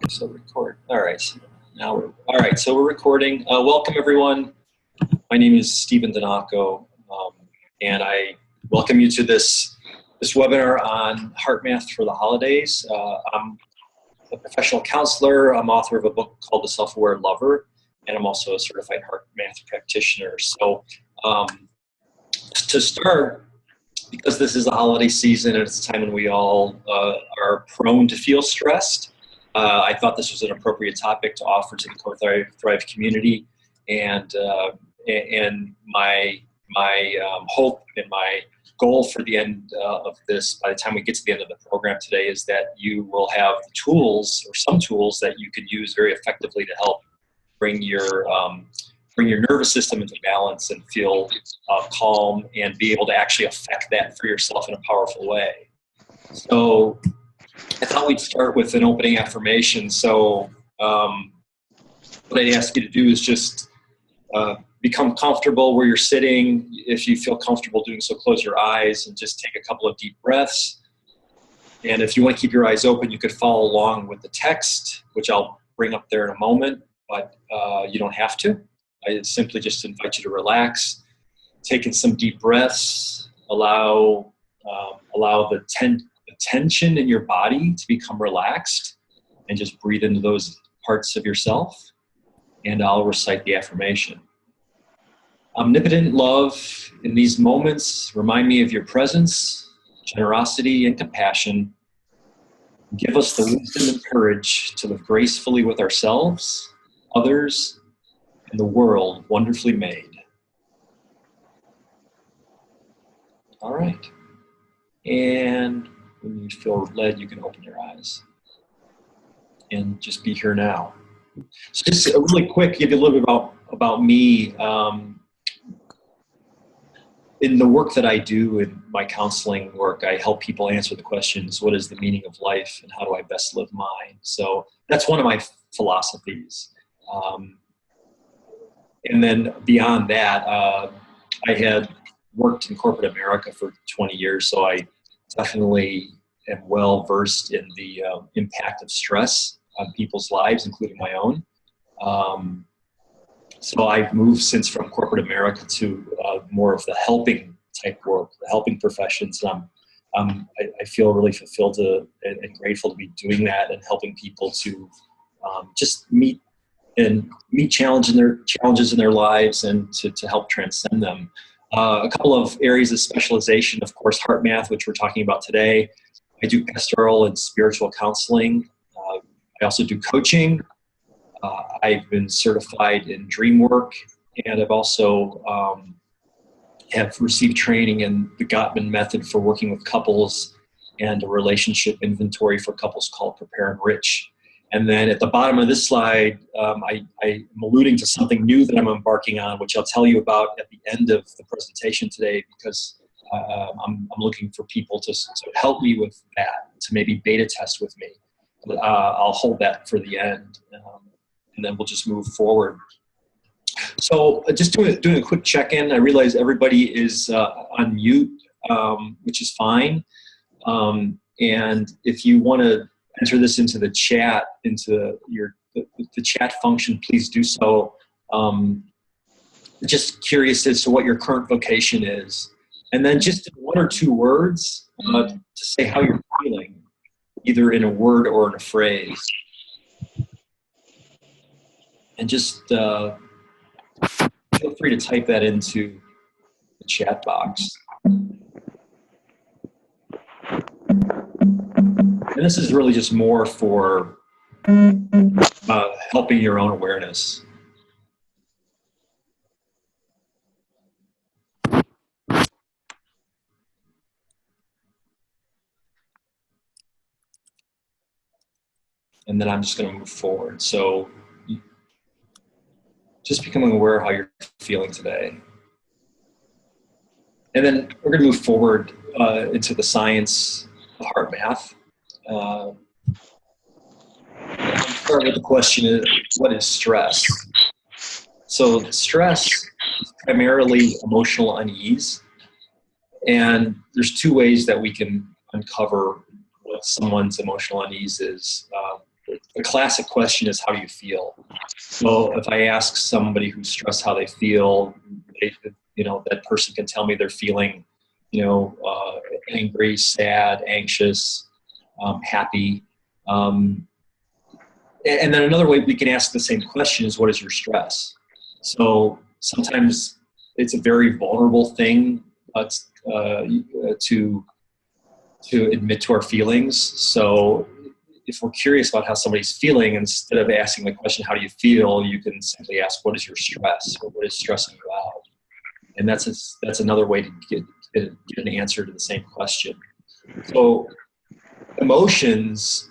So record. All right. All right. So we're recording. Welcome everyone. My name is Stephen Donaco, and I welcome you to this webinar on HeartMath for the holidays. I'm a professional counselor. I'm author of a book called The Self-Aware Lover, and I'm also a certified HeartMath practitioner. So to start, because this is the holiday season and it's a time when we all are prone to feel stressed, I thought this was an appropriate topic to offer to the Core Thrive community, and my hope and my goal for the end of this, by the time we get to the end of the program today, is that you will have tools or some tools that you could use very effectively to help bring your nervous system into balance and feel calm and be able to actually affect that for yourself in a powerful way. So I thought we'd start with an opening affirmation. So what I'd ask you to do is just become comfortable where you're sitting. If you feel comfortable doing so, close your eyes and just take a couple of deep breaths. And if you want to keep your eyes open, you could follow along with the text, which I'll bring up there in a moment, but you don't have to. I simply just invite you to relax, take in some deep breaths, allow the tension in your body to become relaxed, and just breathe into those parts of yourself. And I'll recite the affirmation. Omnipotent love, in these moments, remind me of your presence, generosity, and compassion. Give us the wisdom and courage to live gracefully with ourselves, others, and the world wonderfully made. All right. And when you feel led, you can open your eyes and just be here now. So just really quick, give you a little bit about me. In the work that I do in my counseling work, I help people answer the questions, what is the meaning of life and how do I best live mine? So that's one of my philosophies. And then beyond that, I had worked in corporate America for 20 years, so I definitely am well versed in the impact of stress on people's lives, including my own. So I've moved since from corporate America to more of the helping type work, the helping professions. And I feel really fulfilled and grateful to be doing that and helping people to just meet challenges in their lives and to help transcend them. A couple of areas of specialization, of course, HeartMath, which we're talking about today. I do pastoral and spiritual counseling. I also do coaching. I've been certified in dream work, and I've also have received training in the Gottman method for working with couples and a relationship inventory for couples called Prepare and Rich. And then at the bottom of this slide, I'm alluding to something new that I'm embarking on, which I'll tell you about at the end of the presentation today, because I'm looking for people to help me with that, to maybe beta test with me. But I'll hold that for the end, and then we'll just move forward. So just doing a quick check-in. I realize everybody is on mute, which is fine. And if you want to enter this into the chat, into the chat function, please do so. Just curious as to what your current vocation is. And then just one or two words to say how you're feeling, either in a word or in a phrase. And just feel free to type that into the chat box. And this is really just more for helping your own awareness. And then I'm just going to move forward. So just becoming aware of how you're feeling today. And then we're going to move forward into the science of HeartMath. I'll start with the question, what is stress? So stress is primarily emotional unease. And there's two ways that we can uncover what someone's emotional unease is. the classic question is, how do you feel? So if I ask somebody who's stressed how they feel, that person can tell me they're feeling, angry, sad, anxious, happy. And then another way we can ask the same question is, what is your stress? So sometimes it's a very vulnerable thing to admit to our feelings. So if we're curious about how somebody's feeling, instead of asking the question, how do you feel, you can simply ask, what is your stress? Or what is stressing you out? And that's another way to get an answer to the same question. So emotions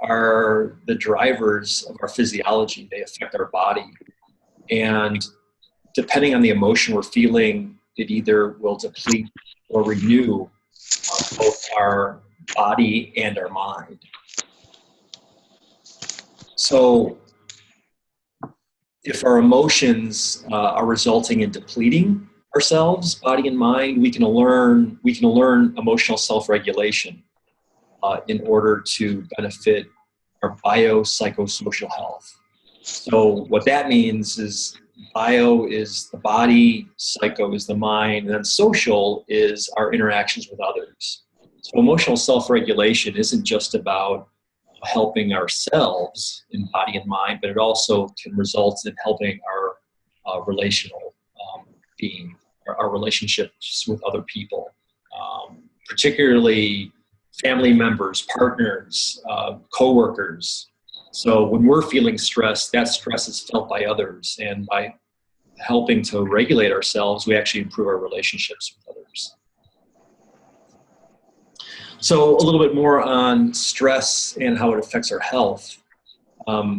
are the drivers of our physiology. They affect our body. And depending on the emotion we're feeling, it either will deplete or renew both our body and our mind. So if our emotions are resulting in depleting ourselves, body and mind, we can learn emotional self-regulation in order to benefit our biopsychosocial health. So what that means is bio is the body, psycho is the mind, and then social is our interactions with others. So emotional self-regulation isn't just about helping ourselves in body and mind, but it also can result in helping our relational being, our relationships with other people, particularly family members, partners, coworkers. So when we're feeling stressed, that stress is felt by others, and by helping to regulate ourselves, we actually improve our relationships with others. So a little bit more on stress and how it affects our health.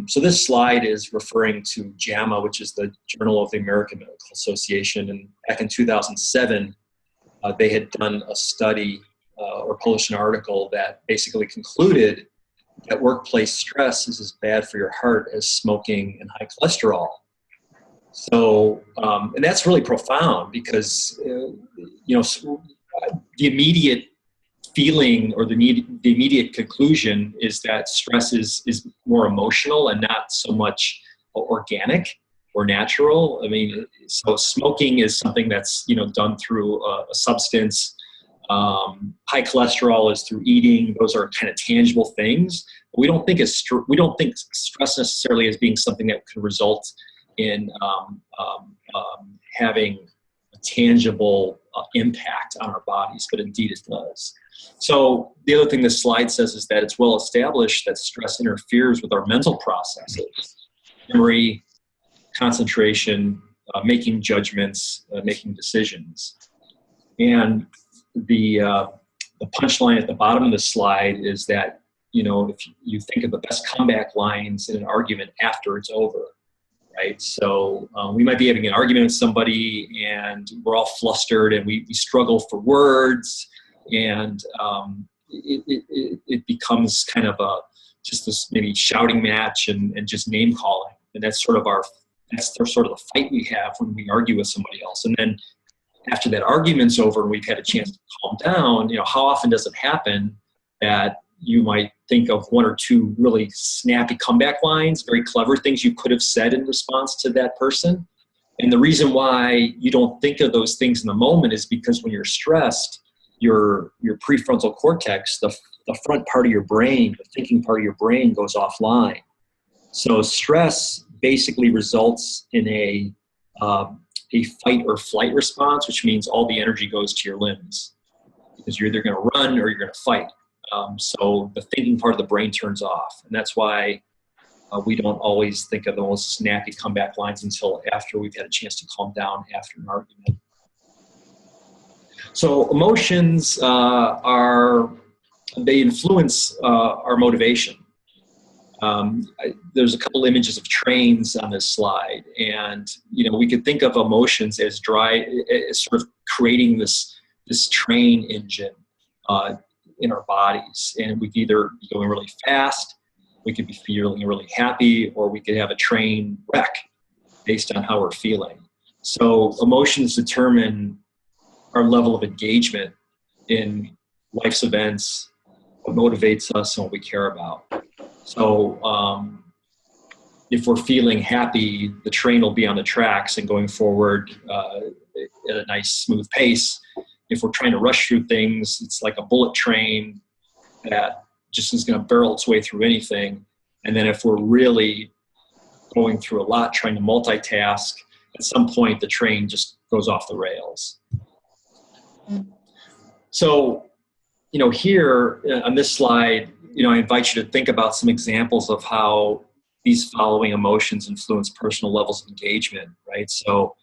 So this slide is referring to JAMA, which is the Journal of the American Medical Association. And back in 2007, they had done a study or published an article that basically concluded that workplace stress is as bad for your heart as smoking and high cholesterol. So, and that's really profound because, the immediate feeling or the immediate conclusion is that stress is more emotional and not so much organic or natural. I mean, so smoking is something that's, done through a substance. High cholesterol is through eating. Those are kind of tangible things. But we don't think stress necessarily as being something that could result in having a tangible impact on our bodies, but indeed it does. So the other thing this slide says is that it's well established that stress interferes with our mental processes, memory, concentration, making judgments, making decisions. And the punchline at the bottom of the slide is that, if you think of the best comeback lines in an argument after it's over, right? So we might be having an argument with somebody and we're all flustered and we struggle for words, and it becomes kind of just this maybe shouting match and just name calling. And that's sort of the fight we have when we argue with somebody else. And then after that argument's over and we've had a chance to calm down, how often does it happen that you might think of one or two really snappy comeback lines, very clever things you could have said in response to that person? And the reason why you don't think of those things in the moment is because when you're stressed, your prefrontal cortex, the front part of your brain, the thinking part of your brain, goes offline. So stress basically results in a fight or flight response, which means all the energy goes to your limbs because you're either going to run or you're going to fight. So the thinking part of the brain turns off. And that's why we don't always think of those snappy comeback lines until after we've had a chance to calm down after an argument. So emotions they influence our motivation. There's a couple images of trains on this slide, and we could think of emotions as sort of creating this train engine in our bodies, and we could either be going really fast, we could be feeling really happy, or we could have a train wreck based on how we're feeling. So emotions determine our level of engagement in life's events, what motivates us, and what we care about. So if we're feeling happy, the train will be on the tracks and going forward at a nice smooth pace. If we're trying to rush through things, it's like a bullet train that just is going to barrel its way through anything. And then if we're really going through a lot, trying to multitask, at some point the train just goes off the rails. So, here on this slide, I invite you to think about some examples of how these following emotions influence personal levels of engagement, right? So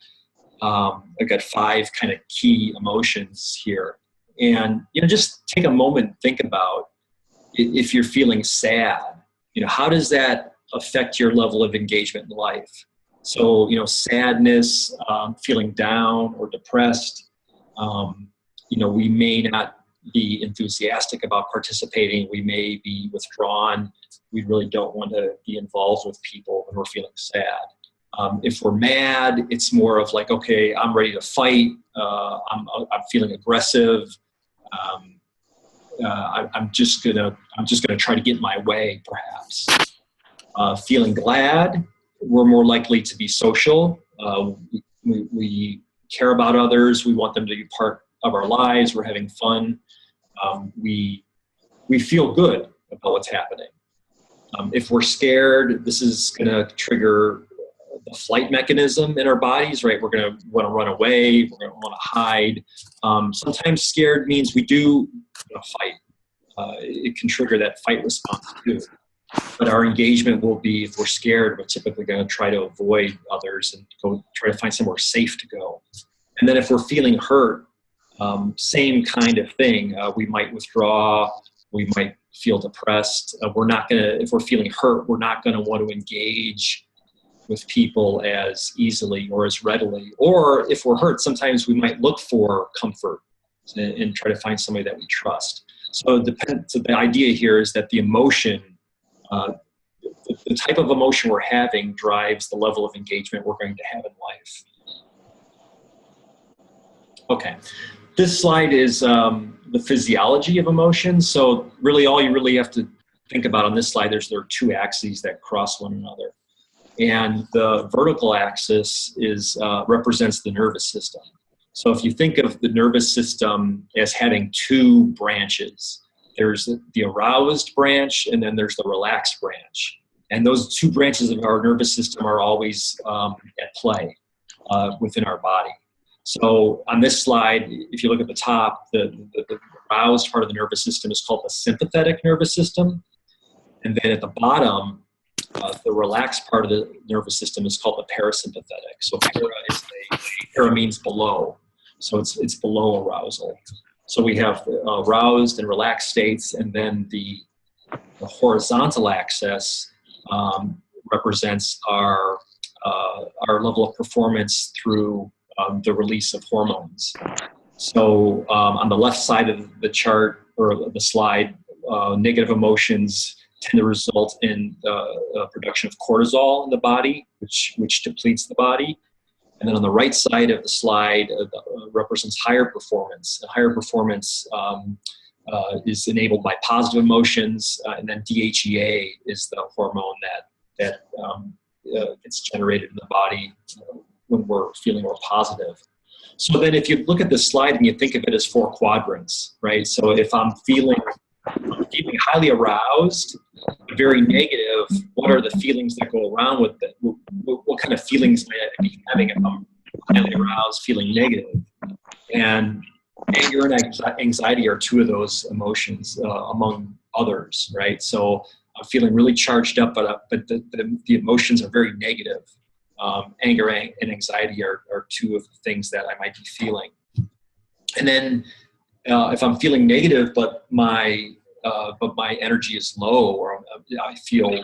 I've got 5 kind of key emotions here. And, just take a moment and think about if you're feeling sad, how does that affect your level of engagement in life? So, sadness, feeling down or depressed, we may not be enthusiastic about participating. We may be withdrawn. We really don't want to be involved with people when we're feeling sad. If we're mad, it's more of like, okay, I'm ready to fight. I'm feeling aggressive. I'm just gonna try to get my way, perhaps. Feeling glad, we're more likely to be social. We care about others. We want them to be part of our lives. We're having fun. We feel good about what's happening. If we're scared, this is going to trigger the flight mechanism in our bodies, right? We're going to want to run away. We're going to want to hide. Sometimes scared means we do fight. It can trigger that fight response too. But our engagement will be, if we're scared, we're typically going to try to avoid others and go try to find somewhere safe to go. And then if we're feeling hurt, same kind of thing. We might withdraw. We might feel depressed. If we're feeling hurt, we're not going to want to engage with people as easily or as readily. Or if we're hurt, sometimes we might look for comfort and try to find somebody that we trust. So the idea here is that the emotion, the type of emotion we're having drives the level of engagement we're going to have in life. Okay. This slide is the physiology of emotions. So really all you really have to think about on this slide, there are 2 axes that cross one another. And the vertical axis represents the nervous system. So if you think of the nervous system as having 2 branches, there's the aroused branch and then there's the relaxed branch. And those 2 branches of our nervous system are always at play within our body. So on this slide, if you look at the top, the aroused part of the nervous system is called the sympathetic nervous system. And then at the bottom, the relaxed part of the nervous system is called the parasympathetic. So para means below. So it's below arousal. So we have aroused and relaxed states, and then the horizontal axis represents our level of performance through the release of hormones. So on the left side of the chart or the slide, negative emotions tend to result in the production of cortisol in the body, which depletes the body. And then on the right side of the slide represents higher performance. And higher performance is enabled by positive emotions, and then DHEA is the hormone that gets generated in the body when we're feeling more positive. So then if you look at this slide and you think of it as 4 quadrants, right? So if I'm feeling highly aroused, very negative, what are the feelings that go around with it? What kind of feelings might I be having if I'm highly aroused, feeling negative? And anger and anxiety are 2 of those emotions among others, right? So I'm feeling really charged up, but the emotions are very negative. Anger and anxiety are 2 of the things that I might be feeling. And then if I'm feeling negative, but my energy is low, or I feel in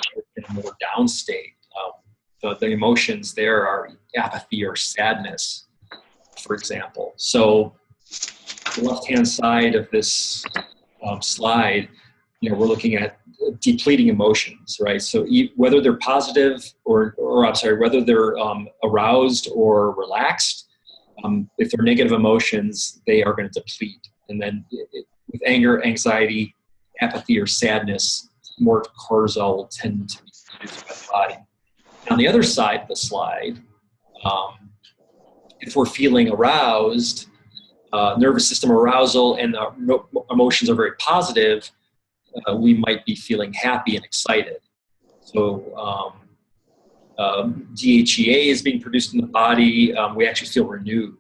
a more down state, the emotions there are apathy or sadness, for example. So the left-hand side of this slide, we're looking at depleting emotions, right? So whether they're positive whether they're aroused or relaxed, if they're negative emotions, they are going to deplete. And then with anger, anxiety, apathy, or sadness, more cortisol will tend to be produced by the body. On the other side of the slide, if we're feeling aroused, nervous system arousal, and the emotions are very positive, we might be feeling happy and excited. So DHEA is being produced in the body. We actually feel renewed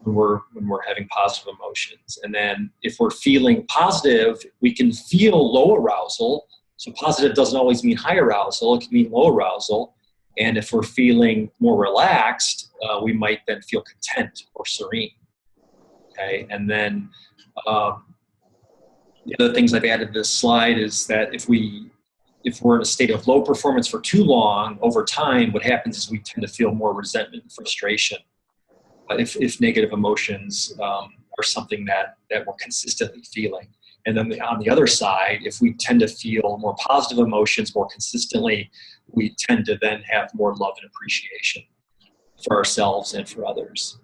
when we're having positive emotions. And then if we're feeling positive, we can feel low arousal. So positive doesn't always mean high arousal. It can mean low arousal. And if we're feeling more relaxed, we might then feel content or serene. Okay, and then the other things I've added to this slide is that if we're in a state of low performance for too long, over time, what happens is we tend to feel more resentment and frustration. But if negative emotions are something that we're consistently feeling. And then on the other side, if we tend to feel more positive emotions more consistently, we tend to then have more love and appreciation for ourselves and for others.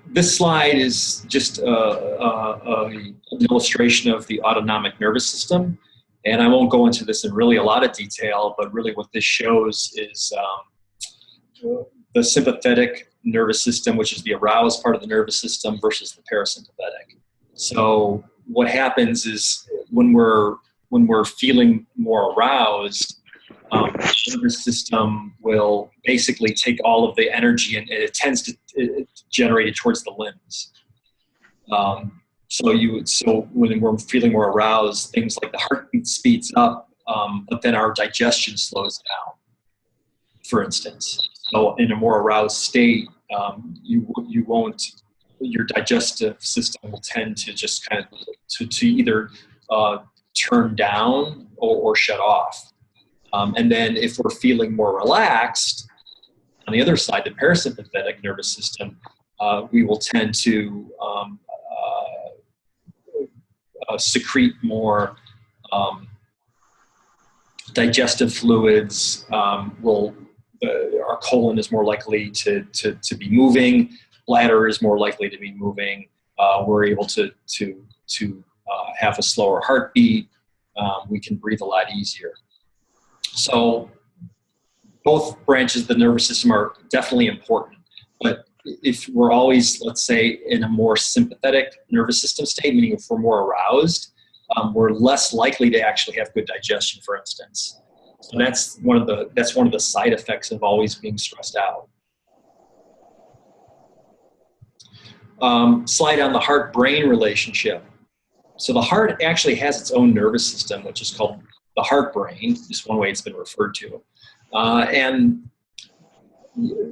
This slide is just an illustration of the autonomic nervous system. And I won't go into this in really a lot of detail, but really what this shows is the sympathetic nervous system, which is the aroused part of the nervous system, versus the parasympathetic. So what happens is when we're feeling more aroused, the nervous system will basically take all of the energy and it tends to generate it towards the limbs. So when we're feeling more aroused, things like the heartbeat speeds up, but then our digestion slows down, for instance. So in a more aroused state, your digestive system will tend to just kind of to either turn down or shut off. And then if we're feeling more relaxed, on the other side, the parasympathetic nervous system, we will tend to secrete more digestive fluids. Our colon is more likely to be moving. Bladder is more likely to be moving. We're able to have a slower heartbeat. We can breathe a lot easier. So both branches of the nervous system are definitely important. But if we're always, let's say, in a more sympathetic nervous system state, meaning if we're more aroused, we're less likely to actually have good digestion, for instance. So that's one of the side effects of always being stressed out. Slide on the heart-brain relationship. So the heart actually has its own nervous system, which is called the heart-brain, is one way it's been referred to. And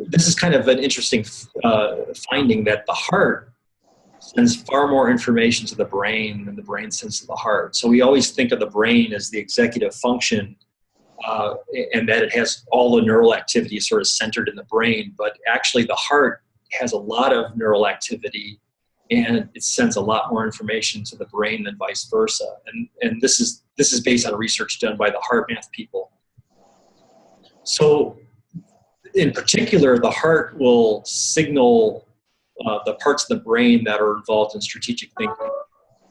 this is kind of an interesting finding that the heart sends far more information to the brain than the brain sends to the heart. So we always think of the brain as the executive function and that it has all the neural activity sort of centered in the brain, but actually the heart has a lot of neural activity and it sends a lot more information to the brain than vice versa. And this is based on research done by the HeartMath people. So in particular, the heart will signal the parts of the brain that are involved in strategic thinking,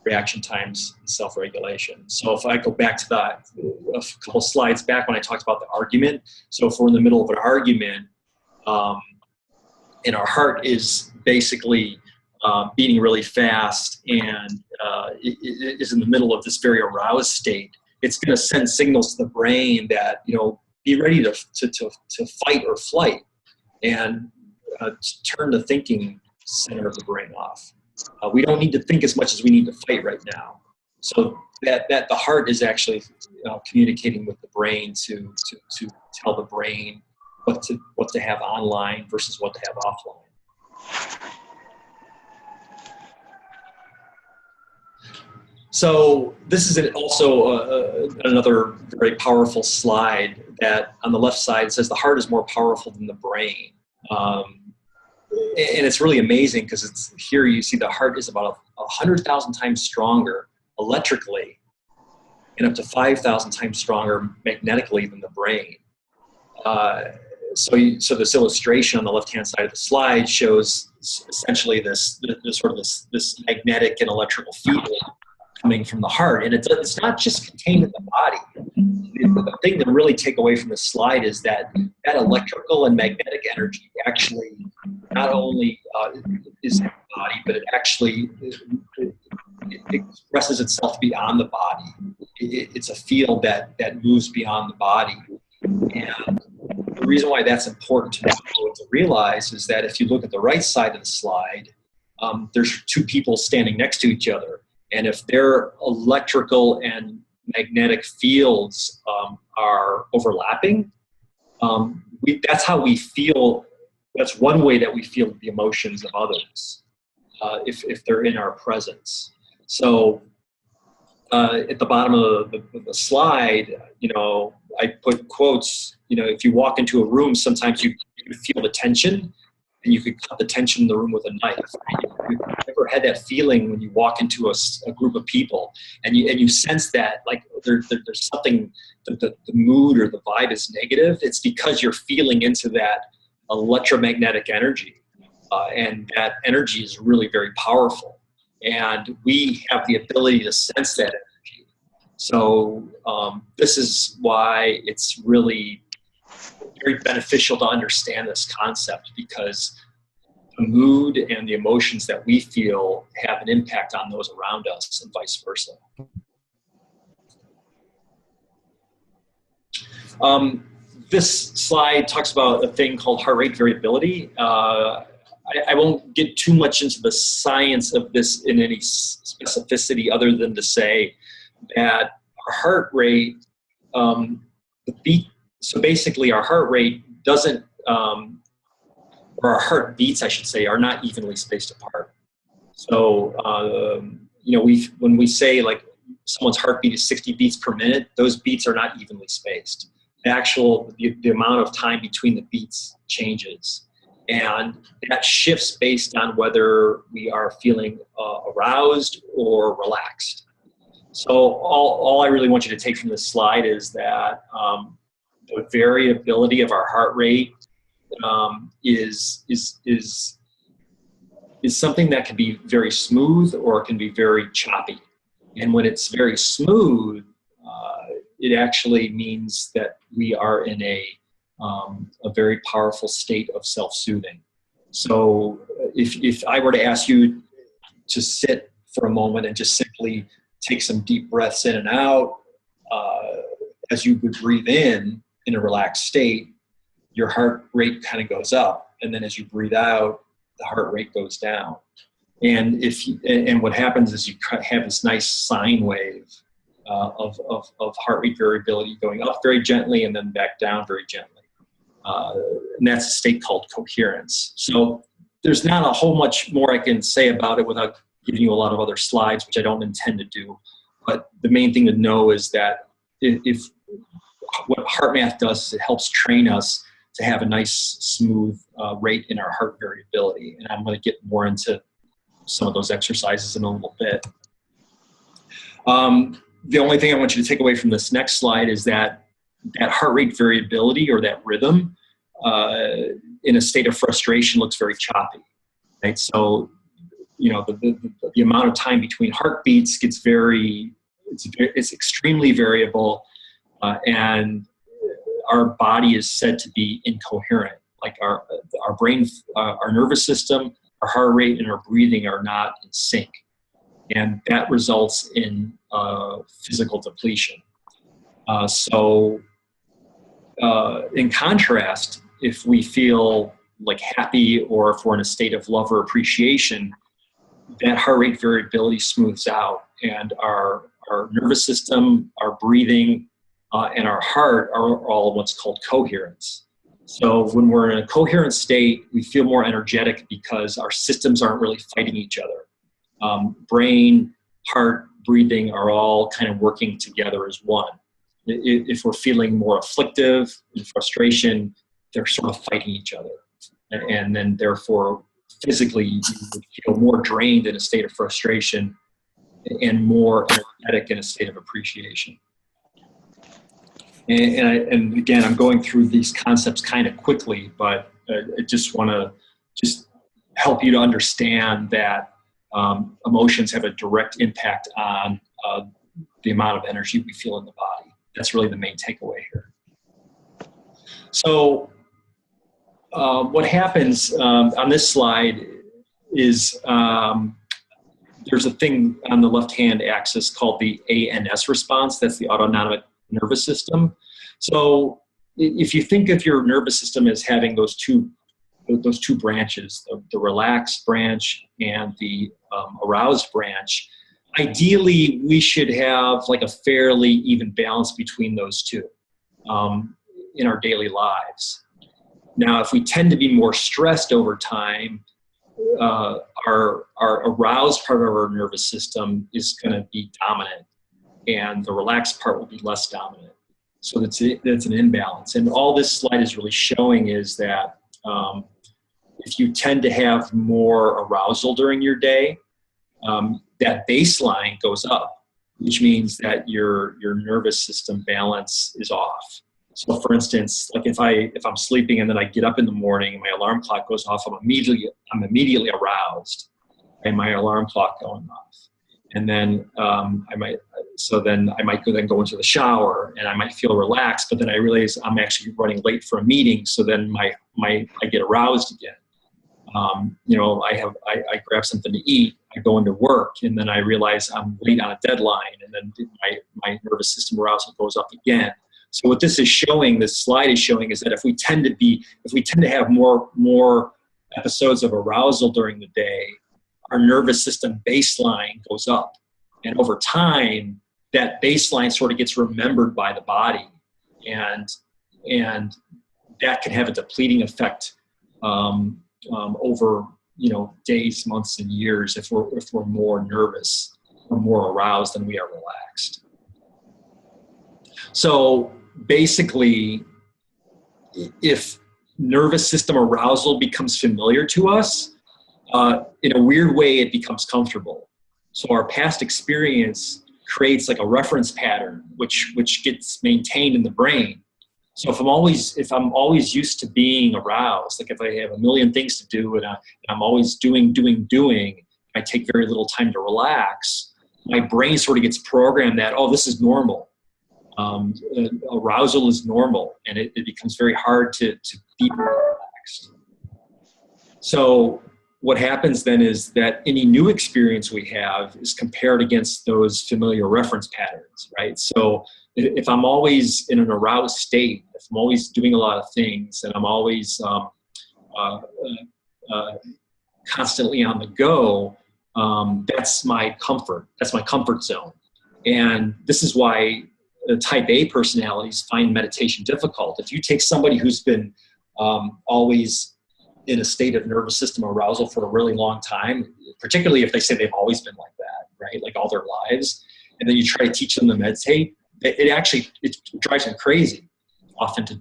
reaction times, and self-regulation. So if I go back to a couple slides back when I talked about the argument, so if we're in the middle of an argument and our heart is basically beating really fast and it is in the middle of this very aroused state, it's going to send signals to the brain that, be ready to fight or flight, and turn the thinking center of the brain off. We don't need to think as much as we need to fight right now. So that the heart is actually communicating with the brain to tell the brain what to have online versus what to have offline. So this is also another very powerful slide that on the left side says the heart is more powerful than the brain. And it's really amazing because it's here you see the heart is about 100,000 times stronger electrically and up to 5,000 times stronger magnetically than the brain. so this illustration on the left-hand side of the slide shows essentially this magnetic and electrical field coming from the heart, and it's not just contained in the body. The thing to really take away from this slide is that electrical and magnetic energy actually not only is in the body, but it actually it expresses itself beyond the body. It's a field that moves beyond the body. And the reason why that's important to know, to realize, is that if you look at the right side of the slide, there's two people standing next to each other. And if their electrical and magnetic fields are overlapping, that's how we feel. That's one way that we feel the emotions of others, if they're in our presence. So at the bottom of the slide, I put quotes. If you walk into a room, sometimes you feel the tension, and you could cut the tension in the room with a knife. You've ever had that feeling when you walk into a group of people and you sense that like there's something, the mood or the vibe is negative? It's because you're feeling into that electromagnetic energy, and that energy is really very powerful, and we have the ability to sense that energy. So this is why it's really very beneficial to understand this concept, because the mood and the emotions that we feel have an impact on those around us and vice versa. This slide talks about a thing called heart rate variability. I won't get too much into the science of this in any specificity, other than to say that our heart rate, so basically our heart rate doesn't, or our heart beats, I should say, are not evenly spaced apart. So, when we say like someone's heartbeat is 60 beats per minute, those beats are not evenly spaced. The amount of time between the beats changes. And that shifts based on whether we are feeling aroused or relaxed. So all I really want you to take from this slide is that the variability of our heart rate is something that can be very smooth or it can be very choppy. And when it's very smooth, it actually means that we are in a very powerful state of self-soothing. So if I were to ask you to sit for a moment and just simply take some deep breaths in and out, as you would breathe in a relaxed state, your heart rate kind of goes up. And then as you breathe out, the heart rate goes down. And what happens is you have this nice sine wave of heart rate variability going up very gently and then back down very gently. And that's a state called coherence. So there's not a whole much more I can say about it without giving you a lot of other slides, which I don't intend to do. But the main thing to know is that if what HeartMath does is it helps train us to have a nice smooth rate in our heart variability. And I'm going to get more into some of those exercises in a little bit. The only thing I want you to take away from this next slide is that heart rate variability, or that rhythm, in a state of frustration looks very choppy, right? So, the amount of time between heartbeats gets it's extremely variable, and our body is said to be incoherent. Like our brain, our nervous system, our heart rate, and our breathing are not in sync. And that results in physical depletion. In contrast, if we feel like happy, or if we're in a state of love or appreciation, that heart rate variability smooths out, and our nervous system, our breathing, and our heart are all what's called coherence. So when we're in a coherent state, we feel more energetic because our systems aren't really fighting each other. Brain, heart, breathing are all kind of working together as one. If we're feeling more afflictive and frustration, they're sort of fighting each other. And then therefore, physically, you would feel more drained in a state of frustration and more energetic in a state of appreciation. And again, I'm going through these concepts kind of quickly, but I just want to just help you to understand that emotions have a direct impact on the amount of energy we feel in the body. That's really the main takeaway here. So what happens on this slide is there's a thing on the left-hand axis called the ANS response. That's the autonomic nervous system. So if you think of your nervous system as having those two branches, the relaxed branch and the aroused branch, ideally we should have like a fairly even balance between those two in our daily lives. Now, if we tend to be more stressed over time, our aroused part of our nervous system is going to be dominant, and the relaxed part will be less dominant. So that's an imbalance. And all this slide is really showing is that if you tend to have more arousal during your day, that baseline goes up, which means that your nervous system balance is off. So for instance, like if I'm sleeping and then I get up in the morning and my alarm clock goes off, I'm immediately aroused, and my alarm clock going off. And then I might go into the shower and I might feel relaxed, but then I realize I'm actually running late for a meeting. So then I get aroused again. I grab something to eat, I go into work, and then I realize I'm late on a deadline, and then my nervous system arousal goes up again. So what this slide is showing is that if we tend to have more episodes of arousal during the day, our nervous system baseline goes up. And over time, that baseline sort of gets remembered by the body. And that can have a depleting effect over days, months, and years if we're more nervous or more aroused than we are relaxed. So basically, if nervous system arousal becomes familiar to us, in a weird way, it becomes comfortable. So our past experience creates like a reference pattern, which gets maintained in the brain. So if I'm always used to being aroused, like if I have a million things to do and I'm always doing, I take very little time to relax, my brain sort of gets programmed that, oh, this is normal. Arousal is normal, and it becomes very hard to be relaxed. So what happens then is that any new experience we have is compared against those familiar reference patterns, right? So if I'm always in an aroused state, if I'm always doing a lot of things, and I'm always constantly on the go, that's my comfort. That's my comfort zone. And this is why type A personalities find meditation difficult. If you take somebody who's been always in a state of nervous system arousal for a really long time, particularly if they say they've always been like that, right, like all their lives, and then you try to teach them to meditate, it drives them crazy often to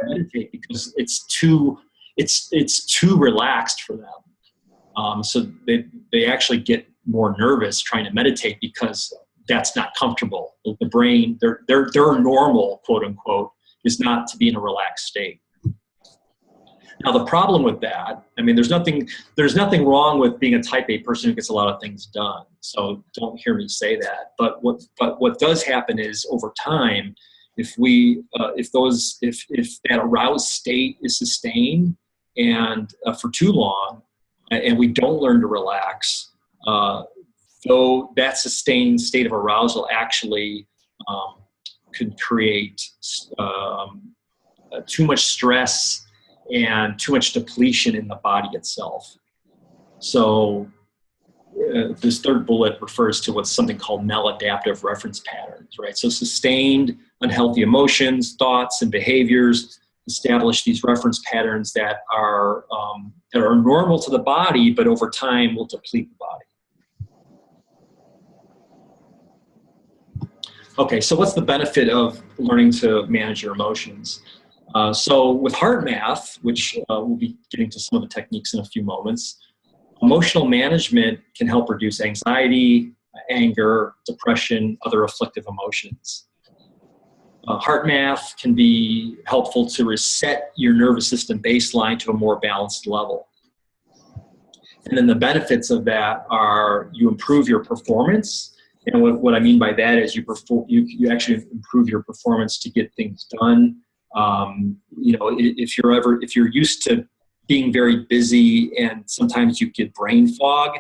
meditate, because it's too relaxed for them. So they actually get more nervous trying to meditate because that's not comfortable. The brain, their normal, quote unquote, is not to be in a relaxed state. Now the problem with that, I mean, there's nothing wrong with being a type A person who gets a lot of things done. So don't hear me say that. But what does happen is over time, if that aroused state is sustained and for too long, and we don't learn to relax, though that sustained state of arousal actually could create too much stress and too much depletion in the body itself. So this third bullet refers to what's something called maladaptive reference patterns, right? So sustained unhealthy emotions, thoughts, and behaviors establish these reference patterns that are normal to the body, but over time will deplete the body. Okay, so what's the benefit of learning to manage your emotions? So with HeartMath, which we'll be getting to some of the techniques in a few moments, emotional management can help reduce anxiety, anger, depression, other afflictive emotions. HeartMath can be helpful to reset your nervous system baseline to a more balanced level. And then the benefits of that are you improve your performance. And what I mean by that is you actually improve your performance to get things done. If you're used to being very busy and sometimes you get brain fog,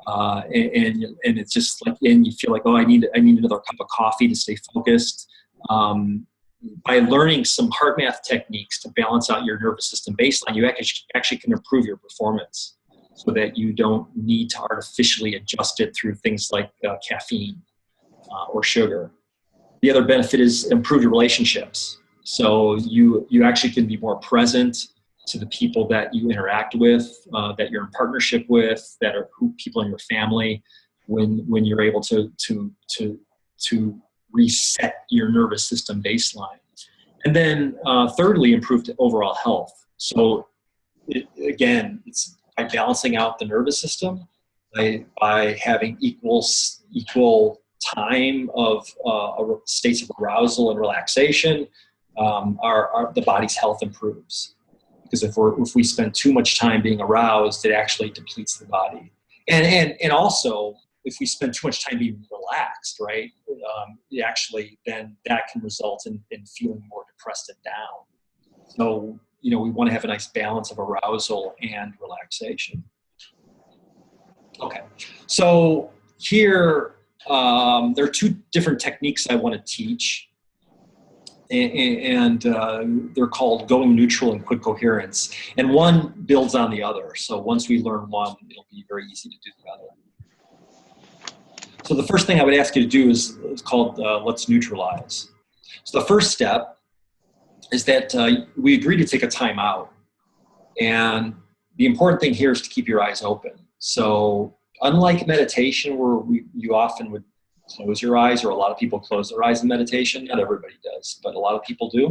and it's just like, and you feel like, oh, I need another cup of coffee to stay focused. By learning some HeartMath techniques to balance out your nervous system baseline, you actually can improve your performance so that you don't need to artificially adjust it through things like caffeine or sugar. The other benefit is improve your relationships. So you actually can be more present to the people that you interact with, that you're in partnership with, that are people in your family, when you're able to reset your nervous system baseline. And then thirdly, improve overall health. So it's by balancing out the nervous system, by having equal time of states of arousal and relaxation, the body's health improves. Because if we spend too much time being aroused, it actually depletes the body. And also, if we spend too much time being relaxed, right, then that can result in feeling more depressed and down. So, we want to have a nice balance of arousal and relaxation. Okay, so here, there are two different techniques I want to teach. And they're called going neutral and quick coherence. And one builds on the other. So once we learn one, it'll be very easy to do the other. So the first thing I would ask you to do is called let's neutralize. So the first step is that we agree to take a time out. And the important thing here is to keep your eyes open. So unlike meditation, where you often would close your eyes, or a lot of people close their eyes in meditation. Not everybody does, but a lot of people do.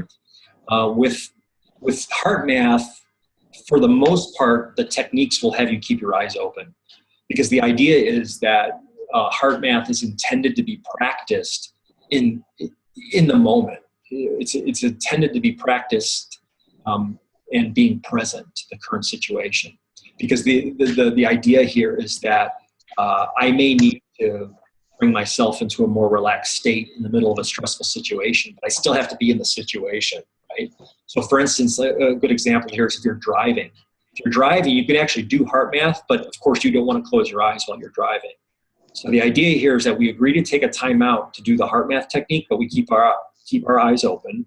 With HeartMath, for the most part, the techniques will have you keep your eyes open, because the idea is that HeartMath is intended to be practiced in the moment. It's intended to be practiced and being present to the current situation, because the idea here is that I may need to bring myself into a more relaxed state in the middle of a stressful situation, but I still have to be in the situation, right? So for instance, a good example here is if you're driving. If you're driving, you can actually do HeartMath, but of course you don't want to close your eyes while you're driving. So the idea here is that we agree to take a time out to do the HeartMath technique, but we keep our eyes open.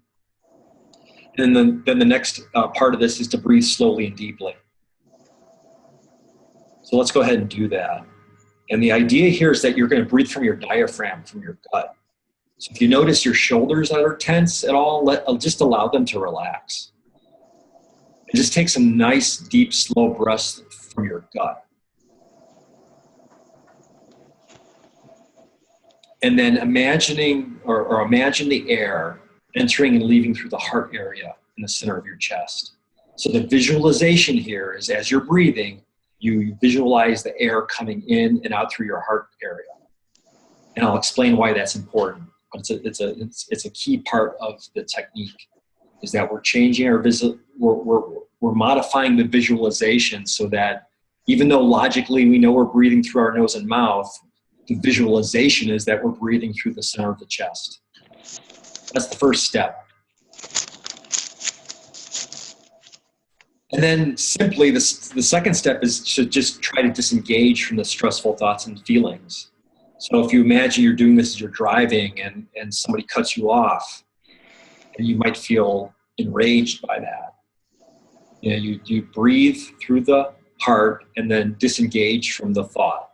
And then the next part of this is to breathe slowly and deeply. So let's go ahead and do that. And the idea here is that you're going to breathe from your diaphragm, from your gut. So if you notice your shoulders that are tense at all, just allow them to relax. And just take some nice, deep, slow breaths from your gut. And then imagine the air entering and leaving through the heart area in the center of your chest. So the visualization here is, as you're breathing, you visualize the air coming in and out through your heart area. And I'll explain why that's important. But it's a key part of the technique, is that we're changing we're modifying the visualization so that even though logically we know we're breathing through our nose and mouth, the visualization is that we're breathing through the center of the chest. That's the first step. And then simply the second step is to just try to disengage from the stressful thoughts and feelings. So if you imagine you're doing this as you're driving and somebody cuts you off, and you might feel enraged by that. You breathe through the heart and then disengage from the thought.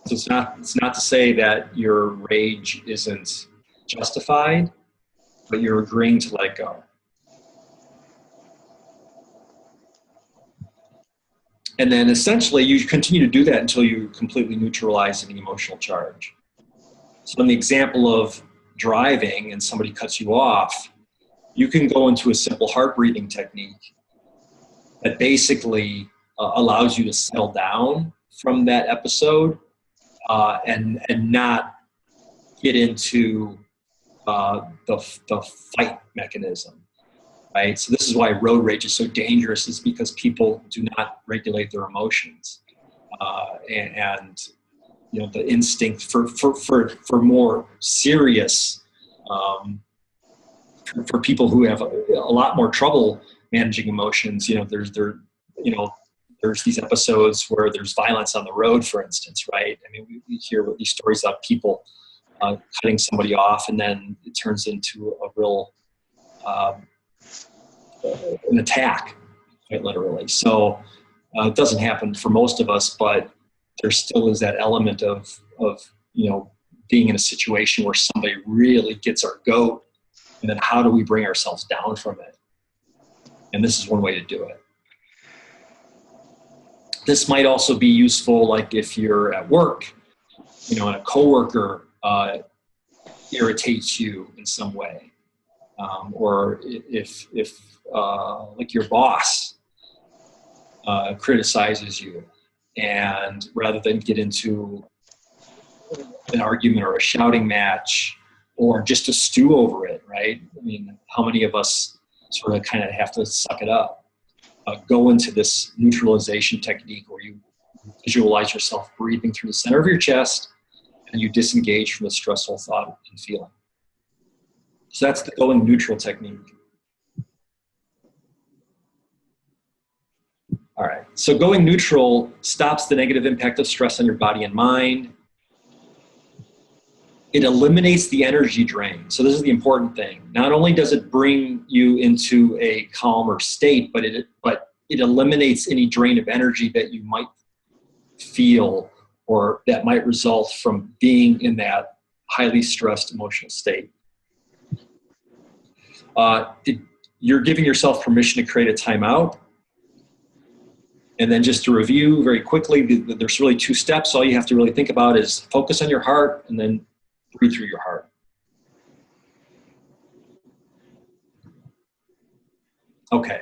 So it's not to say that your rage isn't justified, but you're agreeing to let go. And then essentially you continue to do that until you completely neutralize any emotional charge. So in the example of driving and somebody cuts you off, you can go into a simple heart breathing technique that basically allows you to settle down from that episode and not get into the fight mechanism, right? So this is why road rage is so dangerous, is because people do not regulate their emotions, and you know, the instinct for more serious, for people who have a lot more trouble managing emotions. You know, there's these episodes where there's violence on the road, for instance, right? I mean, we hear these stories about people cutting somebody off, and then it turns into a real an attack, quite literally. So it doesn't happen for most of us, but there still is that element of you know, being in a situation where somebody really gets our goat, and then how do we bring ourselves down from it? And this is one way to do it. This might also be useful, like if you're at work, you know, and a coworker irritates you in some way, or if like your boss criticizes you, and rather than get into an argument or a shouting match or just to stew over it, right? I mean, how many of us sort of kind of have to suck it up? Go into this neutralization technique where you visualize yourself breathing through the center of your chest, and you disengage from the stressful thought and feeling. So that's the going neutral technique. All right, so going neutral stops the negative impact of stress on your body and mind. It eliminates the energy drain. So this is the important thing. Not only does it bring you into a calmer state, but it eliminates any drain of energy that you might feel or that might result from being in that highly stressed emotional state. You're giving yourself permission to create a timeout. And then just to review very quickly, there's really 2 steps. All you have to really think about is focus on your heart and then breathe through your heart. Okay.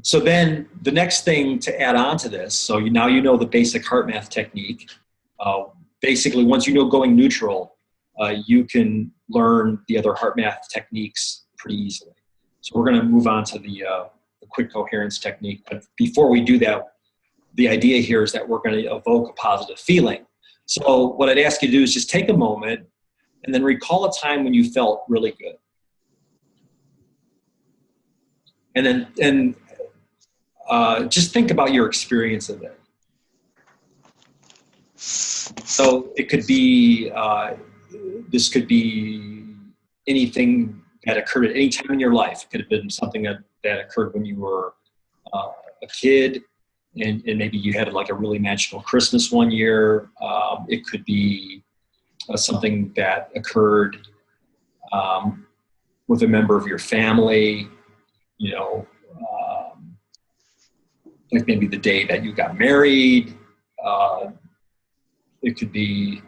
So then the next thing to add on to this, so now you know the basic HeartMath technique. Basically, once you know going neutral, you can learn the other HeartMath techniques pretty easily. So we're going to move on to the quick coherence technique. But before we do that, the idea here is that we're going to evoke a positive feeling. So what I'd ask you to do is just take a moment and then recall a time when you felt really good. And then just think about your experience of it. So it could be, this could be anything that occurred at any time in your life. It could have been something that occurred when you were a kid, and maybe you had like a really magical Christmas one year. It could be something that occurred with a member of your family, you know, like maybe the day that you got married. It could be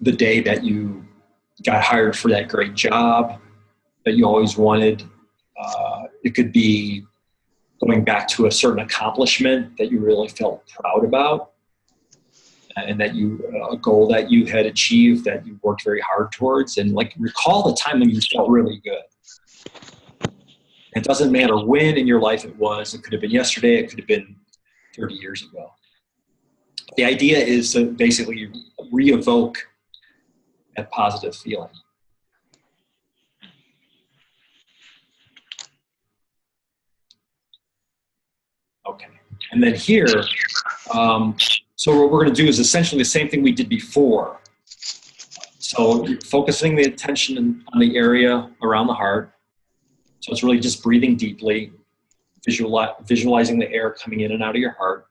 the day that you got hired for that great job that you always wanted. It could be going back to a certain accomplishment that you really felt proud about, and that a goal that you had achieved that you worked very hard towards, and like recall the time when you felt really good. It doesn't matter when in your life it was. It could have been yesterday. It could have been 30 years ago. The idea is to basically re-evoke that positive feeling. Okay. And then here, so what we're going to do is essentially the same thing we did before. So you're focusing the attention on the area around the heart. So it's really just breathing deeply, visualizing the air coming in and out of your heart.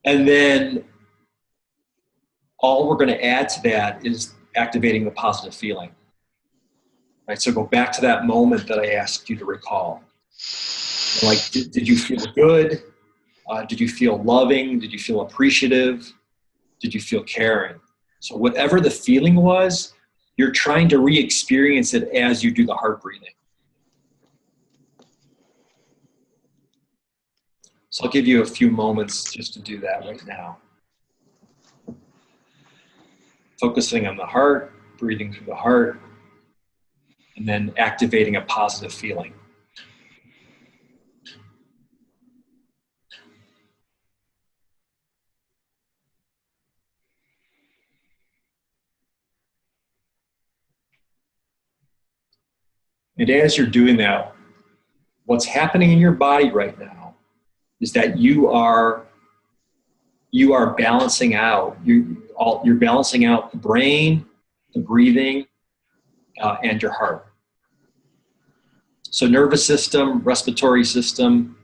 And then all we're going to add to that is activating the positive feeling. Right? So go back to that moment that I asked you to recall. Like, did you feel good? Did you feel loving? Did you feel appreciative? Did you feel caring? So whatever the feeling was, you're trying to re-experience it as you do the heart breathing. So I'll give you a few moments just to do that right now. focusing on the heart, breathing through the heart, and then activating a positive feeling. And as you're doing that, what's happening in your body right now is that you are balancing out. You're balancing out the brain, the breathing, and your heart. So nervous system, respiratory system,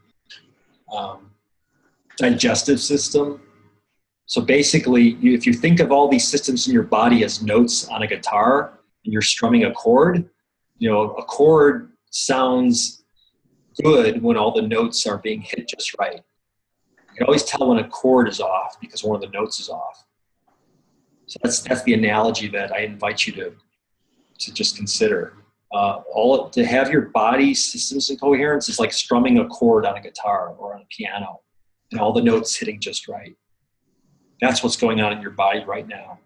digestive system. So basically, if you think of all these systems in your body as notes on a guitar, and you're strumming a chord, a chord sounds good when all the notes are being hit just right. You can always tell when a chord is off because one of the notes is off. So that's the analogy that I invite you to just consider. To have your body systems in coherence is like strumming a chord on a guitar or on a piano, and all the notes hitting just right. That's what's going on in your body right now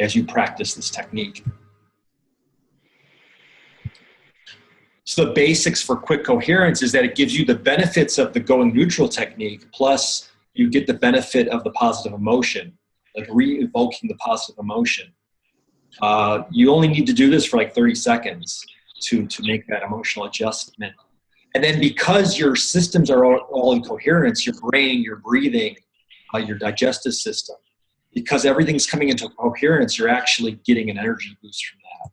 as you practice this technique. So the basics for quick coherence is that it gives you the benefits of the going neutral technique, plus you get the benefit of the positive emotion, like re-evoking the positive emotion. You only need to do this for like 30 seconds to make that emotional adjustment. And then because your systems are all in coherence, your brain, your breathing, your digestive system, because everything's coming into coherence, you're actually getting an energy boost from that.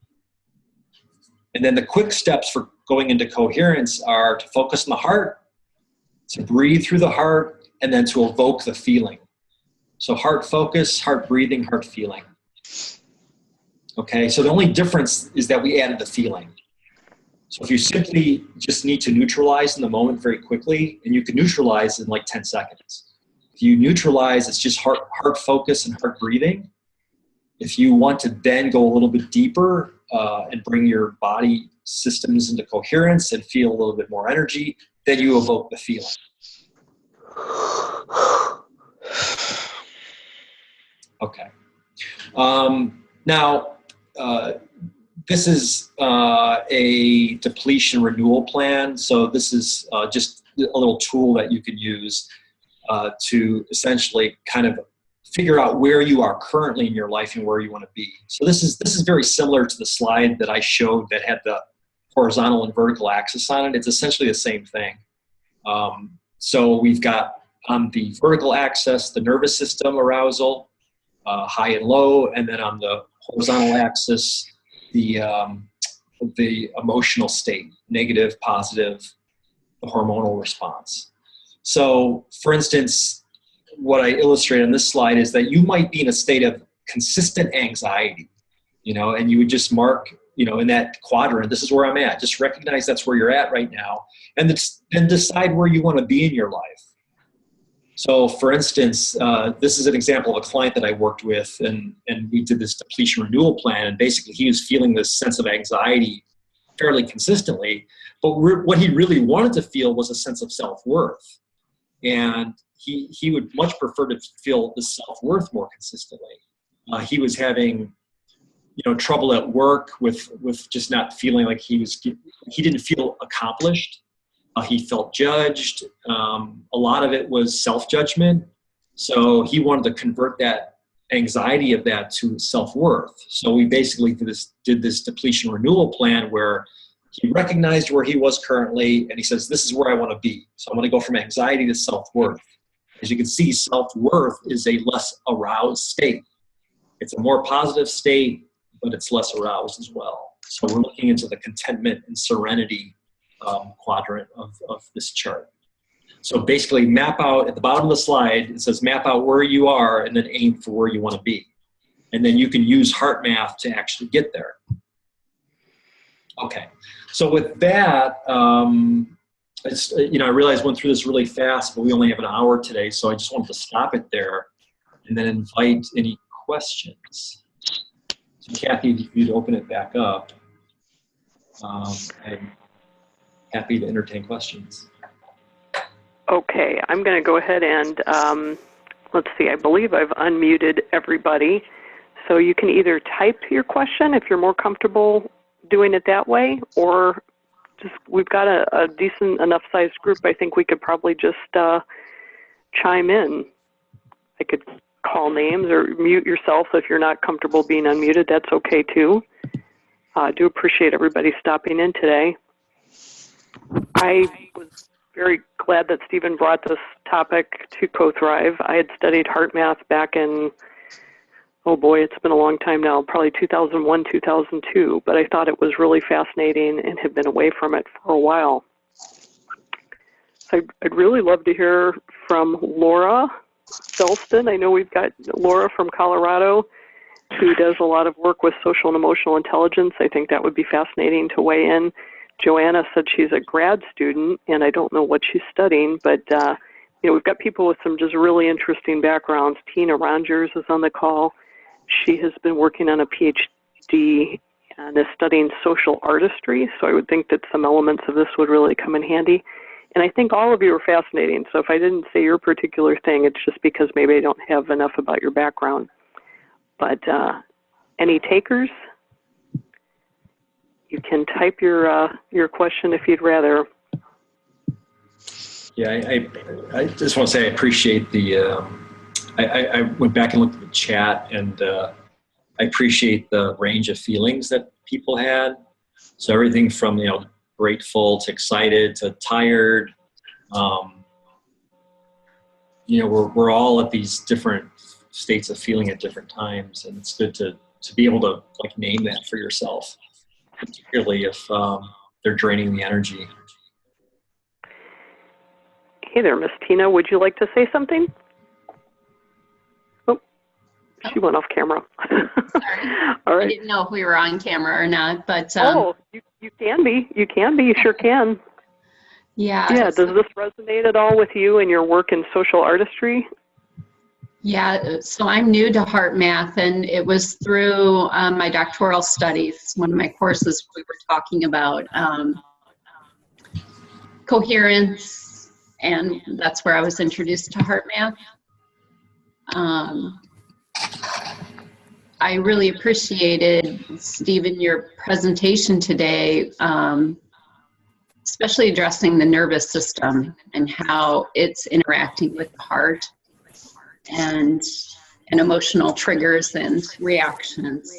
And then the quick steps for going into coherence are to focus on the heart, to breathe through the heart, and then to evoke the feeling. So heart focus, heart breathing, heart feeling. Okay, so the only difference is that we added the feeling. So if you simply just need to neutralize in the moment very quickly, and you can neutralize in like 10 seconds. If you neutralize, it's just heart focus and heart breathing. If you want to then go a little bit deeper and bring your body systems into coherence and feel a little bit more energy, then you evoke the feeling. Okay. Now, this is a depletion renewal plan. So this is just a little tool that you can use to essentially kind of figure out where you are currently in your life and where you want to be. So this is very similar to the slide that I showed that had the horizontal and vertical axis on it. It's essentially the same thing. So we've got on the vertical axis, the nervous system arousal, high and low, and then on the horizontal axis, the emotional state, negative, positive, the hormonal response. So, for instance, what I illustrate on this slide is that you might be in a state of consistent anxiety, and you would just mark, in that quadrant, this is where I'm at. Just recognize that's where you're at right now, and then decide where you want to be in your life. So, for instance, this is an example of a client that I worked with, and we did this depletion renewal plan, and basically he was feeling this sense of anxiety fairly consistently, but what he really wanted to feel was a sense of self-worth. And he would much prefer to feel the self-worth more consistently. He was having, trouble at work with just not feeling like he didn't feel accomplished. He felt judged. A lot of it was self-judgment. So he wanted to convert that anxiety of that to self-worth. So we basically did this depletion renewal plan where he recognized where he was currently, and he says, this is where I want to be. So I'm going to go from anxiety to self-worth. As you can see, self-worth is a less aroused state. It's a more positive state, but it's less aroused as well. So we're looking into the contentment and serenity quadrant of this chart. So basically map out, at the bottom of the slide, it says map out where you are and then aim for where you want to be. And then you can use HeartMath to actually get there. Okay, so with that, I realize I went through this really fast, but we only have an hour today, so I just wanted to stop it there and then invite any questions. So Kathy, if you'd open it back up, I'm happy to entertain questions. Okay, I'm going to go ahead and, let's see, I believe I've unmuted everybody. So you can either type your question if you're more comfortable doing it that way, or just, we've got a decent enough sized group. I think we could probably just chime in. I could call names or mute yourself if you're not comfortable being unmuted. That's okay too. I do appreciate everybody stopping in today. I was very glad that Stephen brought this topic to Co-Thrive. I had studied HeartMath back in, oh boy, it's been a long time now, probably 2001, 2002, but I thought it was really fascinating and had been away from it for a while. So I'd really love to hear from Laura Felston. I know we've got Laura from Colorado who does a lot of work with social and emotional intelligence. I think that would be fascinating to weigh in. Joanna said she's a grad student, and I don't know what she's studying, but we've got people with some just really interesting backgrounds. Tina Rogers is on the call. She has been working on a PhD and is studying social artistry, so I would think that some elements of this would really come in handy. And I think all of you are fascinating, so if I didn't say your particular thing, it's just because maybe I don't have enough about your background. But any takers? You can type your question if you'd rather. Yeah, I just want to say I appreciate the, I went back and looked at the chat, and I appreciate the range of feelings that people had. So everything from, grateful to excited to tired. We're all at these different states of feeling at different times, and it's good to be able to name that for yourself, particularly if they're draining the energy. Hey there, Miss Tina. Would you like to say something? Oh, she went off camera. All right. I didn't know if we were on camera or not, but you can be. You can be. You sure can. Yeah. Yeah. Does this resonate at all with you and your work in social artistry? Yeah. So I'm new to HeartMath, and it was through my doctoral studies. One of my courses, we were talking about coherence, and that's where I was introduced to HeartMath. I really appreciated, Stephen, your presentation today, especially addressing the nervous system and how it's interacting with the heart and emotional triggers and reactions.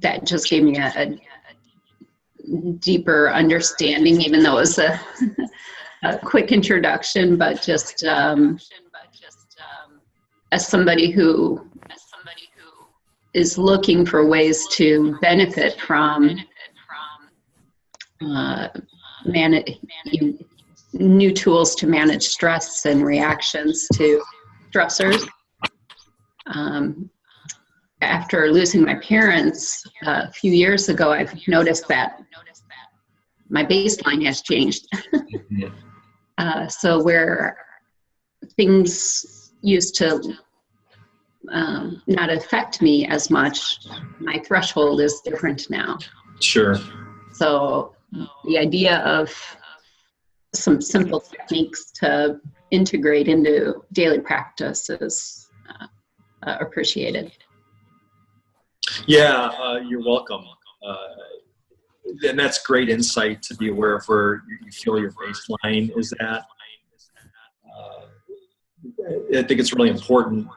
That just gave me a deeper understanding, even though it was a quick introduction, but just as somebody who is looking for ways to benefit from new tools to manage stress and reactions to stressors. After losing my parents a few years ago, I've noticed that my baseline has changed. So where things used to not affect me as much, my threshold is different now. Sure. So the idea of some simple techniques to integrate into daily practice is appreciated. Yeah, you're welcome. And that's great insight to be aware of where you feel your baseline is at. I think it's really important,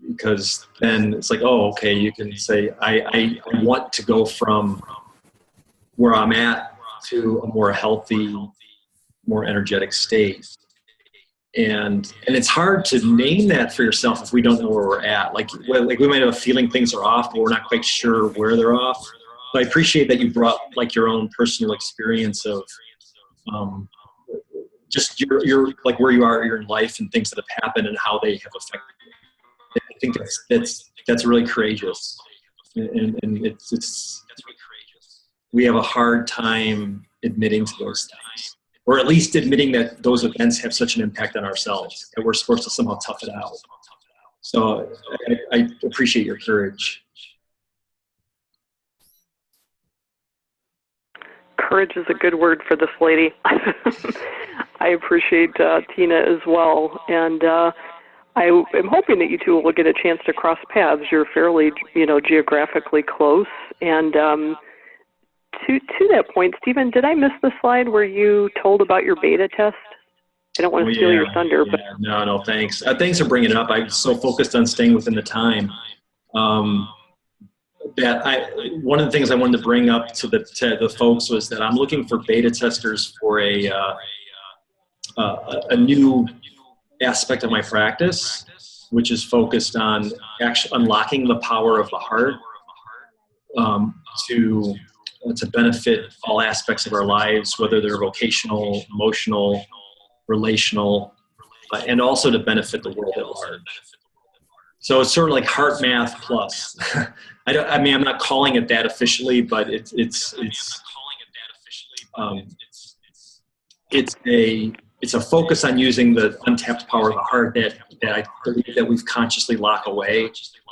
because then it's like, oh, okay, you can say, I want to go from where I'm at to a more healthy, more energetic state. And it's hard to name that for yourself if we don't know where we're at. Like we might have a feeling things are off, but we're not quite sure where they're off. But I appreciate that you brought your own personal experience of just your where you are in life and things that have happened and how they have affected you. I think that's really courageous, and it's we have a hard time admitting to those things, or at least admitting that those events have such an impact on ourselves that we're supposed to somehow tough it out. So I appreciate your courage. Courage is a good word for this lady. I appreciate Tina as well, and I am hoping that you two will get a chance to cross paths. You're fairly, geographically close, and to that point, Stephen, did I miss the slide where you told about your beta test? I don't want to steal your thunder, but no, thanks. Thanks for bringing it up. I'm so focused on staying within the time. One of the things I wanted to bring up to the folks was that I'm looking for beta testers for a new aspect of my practice, which is focused on actually unlocking the power of the heart to benefit all aspects of our lives, whether they're vocational, emotional, relational, and also to benefit the world at large. So it's sort of like HeartMath plus. I'm not calling it that officially, but it's a focus on using the untapped power of the heart that I believe that we've consciously locked away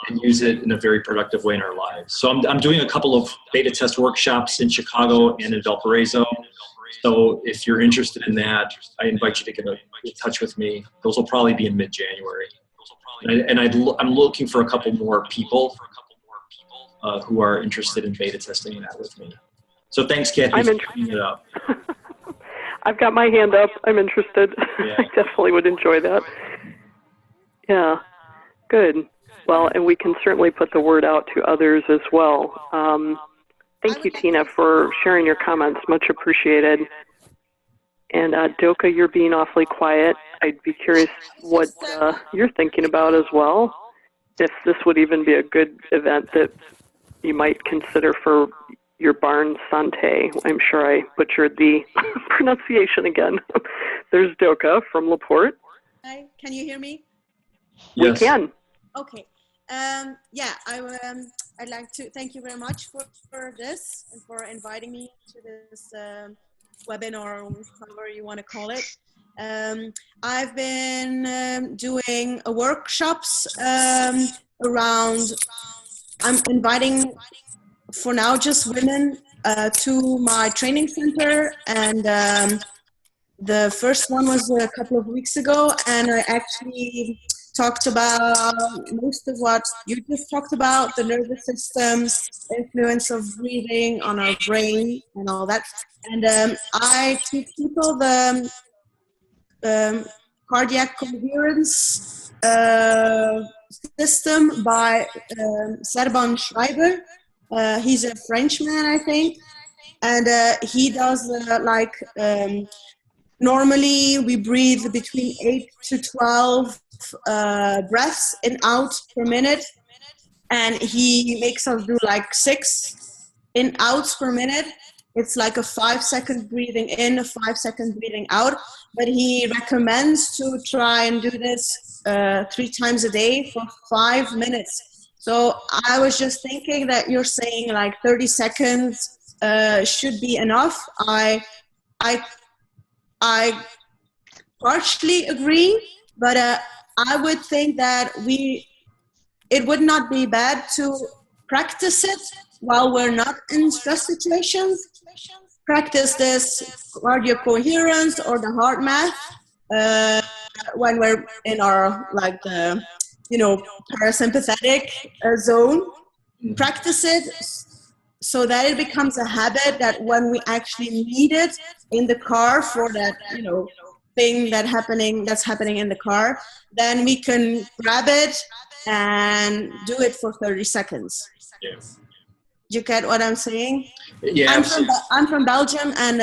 and use it in a very productive way in our lives. So I'm doing a couple of beta test workshops in Chicago and in Valparaiso. So if you're interested in that, I invite you to get in touch with me. Those will probably be in mid-January. I'm looking for a couple more people who are interested in beta testing that with me. So thanks, Kathy, for bringing it up. I've got my hand up. I'm interested. Yeah. I definitely would enjoy that. Yeah, good. Well, and we can certainly put the word out to others as well. Thank you, Tina, for sharing your comments. Much appreciated. And Doka, you're being awfully quiet. I'd be curious what you're thinking about as well, if this would even be a good event that you might consider for your barn Sante. I'm sure I butchered the pronunciation again. There's Doka from LaPorte. Hi, can you hear me? Yes. We can. Okay. I'd like to thank you very much for this and for inviting me to this webinar, or however you want to call it. I've been doing workshops around, I'm inviting for now just women to my training center, and the first one was a couple of weeks ago, and I actually talked about most of what you just talked about, the nervous system, influence of breathing on our brain and all that. And I teach people the cardiac coherence system by Serban Schreiber. He's a Frenchman, I think. And he does normally we breathe between 8 to 12 breaths in out per minute, and he makes us do like 6 in outs per minute. It's like a 5-second breathing in, a 5-second breathing out, but he recommends to try and do this 3 times a day for 5 minutes. So I was just thinking that you're saying like 30 seconds should be enough. I partially agree, but I would think that it would not be bad to practice it while we're not in stress situations. Practice this cardiac coherence or the HeartMath when we're in our parasympathetic zone. Practice it so that it becomes a habit that when we actually need it in the car for that, thing that's happening in the car, then we can grab it and do it for 30 seconds. Yeah. You get what I'm saying? Yeah. I'm from Belgium, and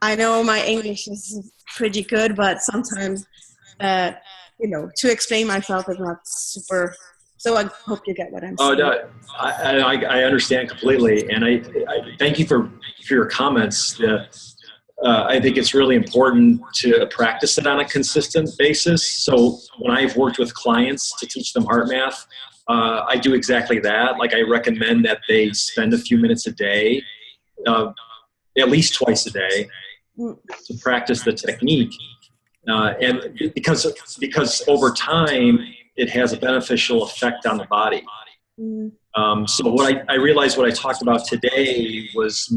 I know my English is pretty good, but sometimes, to explain myself is not super. So I hope you get what I'm saying. Oh, no, I understand completely, and I thank you for your comments. I think it's really important to practice it on a consistent basis. So when I've worked with clients to teach them HeartMath, I do exactly that. Like I recommend that they spend a few minutes a day, at least twice a day, to practice the technique. And because over time, it has a beneficial effect on the body. So what I realized what I talked about today was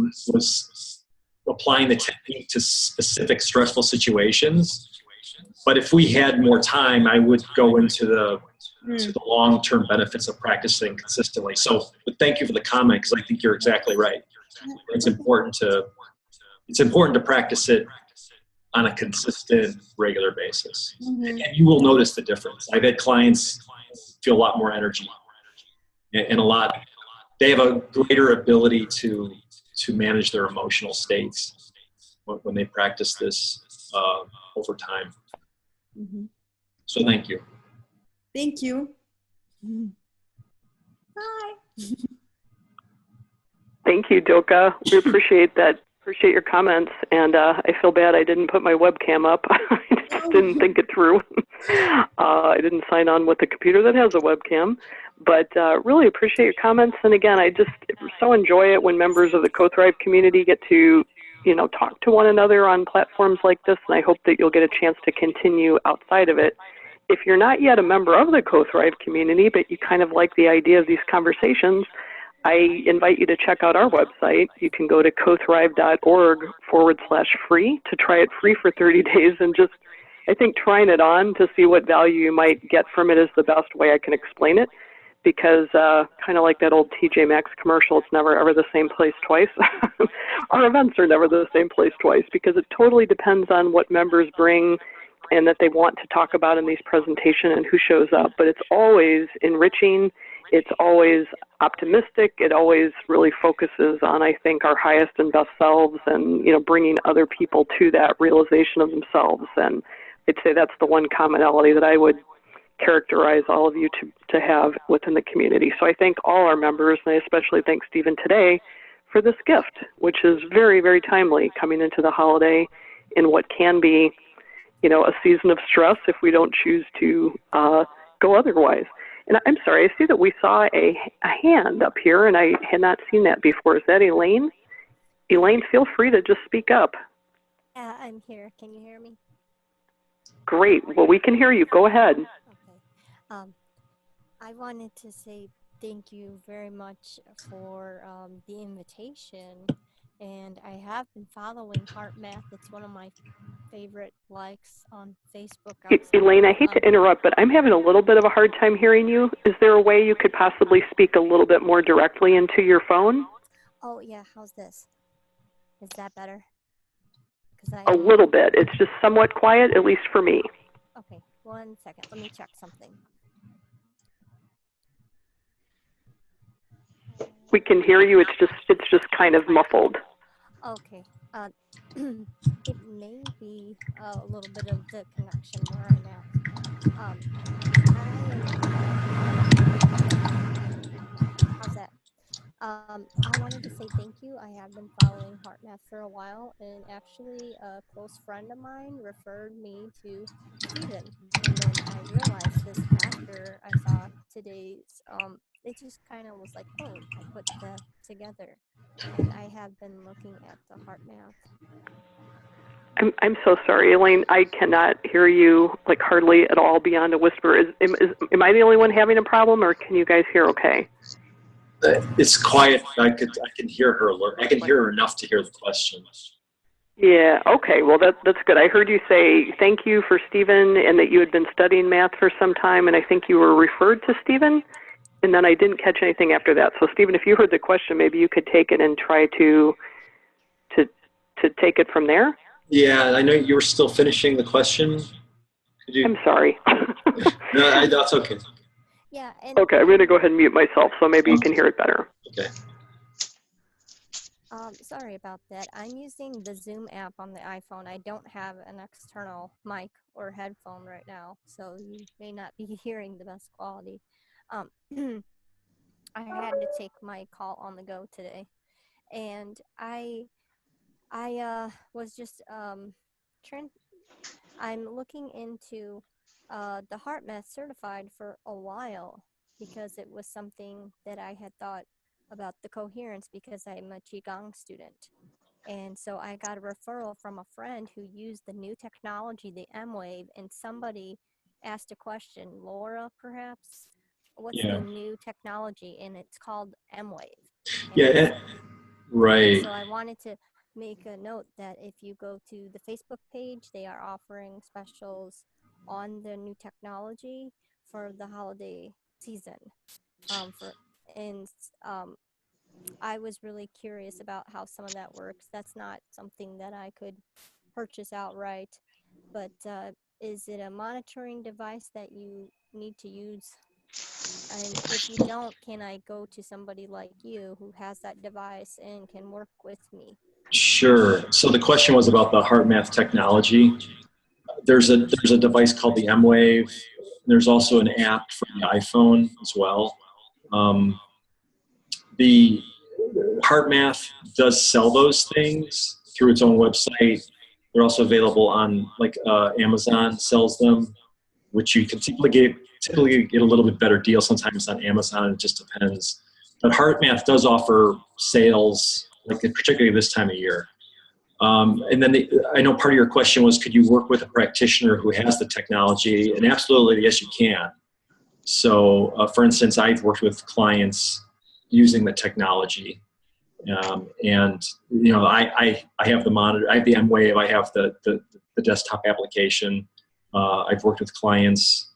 applying the technique to specific stressful situations. But if we had more time, I would go into the long-term benefits of practicing consistently. So thank you for the comment, because I think you're exactly right. It's important to practice it on a consistent, regular basis. And you will notice the difference. I've had clients feel a lot more energy and they have a greater ability to manage their emotional states when they practice this over time. So thank you. Thank you. Bye. Thank you, Doka. We appreciate that. Appreciate your comments. And I feel bad I didn't put my webcam up. I just didn't think it through. I didn't sign on with a computer that has a webcam. But really appreciate your comments. And again, I just so enjoy it when members of the Co-Thrive community get to, talk to one another on platforms like this. And I hope that you'll get a chance to continue outside of it. If you're not yet a member of the Co-Thrive community, but you kind of like the idea of these conversations, I invite you to check out our website. You can go to cothrive.org/free to try it free for 30 days. And just, I think trying it on to see what value you might get from it is the best way I can explain it. Because kind of like that old TJ Maxx commercial, it's never ever the same place twice. Our events are never the same place twice, because it totally depends on what members bring and that they want to talk about in these presentations and who shows up. But it's always enriching. It's always optimistic. It always really focuses on, I think, our highest and best selves and, bringing other people to that realization of themselves. And I'd say that's the one commonality that I would characterize all of you to have within the community. So I thank all our members, and I especially thank Stephen today for this gift, which is very, very timely coming into the holiday in what can be, a season of stress if we don't choose to go otherwise. And I'm sorry, I see that we saw a hand up here, and I had not seen that before. Is that Elaine? Elaine, feel free to just speak up. Yeah, I'm here. Can you hear me? Great. Well, we can hear you. Go ahead. Okay. I wanted to say thank you very much for the invitation. And I have been following HeartMath. It's one of my favorite likes on Facebook. Elaine, I hate to interrupt, but I'm having a little bit of a hard time hearing you. Is there a way you could possibly speak a little bit more directly into your phone? Oh, yeah. How's this? Is that better? A little bit. It's just somewhat quiet, at least for me. Okay. 1 second. Let me check something. We can hear you. It's just kind of muffled. Okay. It may be a little bit of the connection where I'm at. How's that? I wanted to say thank you. I have been following HeartMath for a while, and actually a close friend of mine referred me to Stephen. And then I realized this after I saw today's, it just kind of was like, oh, I put that together. And I have been looking at the HeartMath. I'm so sorry, Elaine. I cannot hear you like hardly at all beyond a whisper. Am I the only one having a problem, or can you guys hear okay? It's quiet. I can hear her. I can hear her enough to hear the question. Yeah. Okay. Well, that's good. I heard you say thank you for Stephen, and that you had been studying math for some time, and I think you were referred to Stephen, and then I didn't catch anything after that. So, Stephen, if you heard the question, maybe you could take it and try to take it from there. Yeah, I know you were still finishing the question. I'm sorry. No, that's okay. Yeah. And okay, I'm going to go ahead and mute myself so maybe you can hear it better. Okay. Sorry about that. I'm using the Zoom app on the iPhone. I don't have an external mic or headphone right now, so you may not be hearing the best quality. I had to take my call on the go today, and I was just I'm looking into the HeartMath certified for a while, because it was something that I had thought about the coherence, because I'm a Qigong student. And so I got a referral from a friend who used the new technology, the M-Wave, and somebody asked a question, Laura perhaps, what's the new technology? And it's called M-Wave. Yeah, right. So I wanted to make a note that if you go to the Facebook page, they are offering specials on the new technology for the holiday season. And I was really curious about how some of that works. That's not something that I could purchase outright, but is it a monitoring device that you need to use? And if you don't, can I go to somebody like you who has that device and can work with me? Sure. So the question was about the HeartMath technology. There's a device called the M-Wave. There's also an app for the iPhone as well. The HeartMath does sell those things through its own website. They're also available on Amazon sells them, which you can typically get a little bit better deal sometimes on Amazon. It just depends. But HeartMath does offer sales, like particularly this time of year. And then I know part of your question was, could you work with a practitioner who has the technology? And absolutely, yes, you can. So, for instance, I've worked with clients using the technology, and I have the monitor, I have the M-Wave, I have the desktop application. I've worked with clients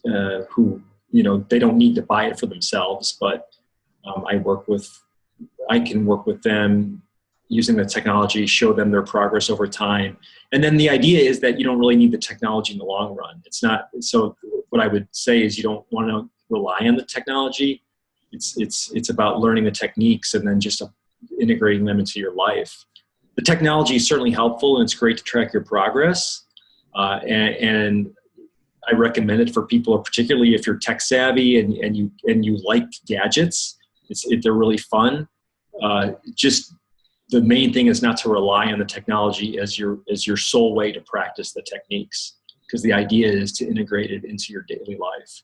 who they don't need to buy it for themselves, but I can work with them using the technology, show them their progress over time. And then the idea is that you don't really need the technology in the long run. It's not, so what I would say is you don't want to rely on the technology. It's about learning the techniques and then just integrating them into your life. The technology is certainly helpful, and it's great to track your progress. And I recommend it for people, particularly if you're tech savvy and you like gadgets. They're really fun. Just the main thing is not to rely on the technology as your sole way to practice the techniques, because the idea is to integrate it into your daily life.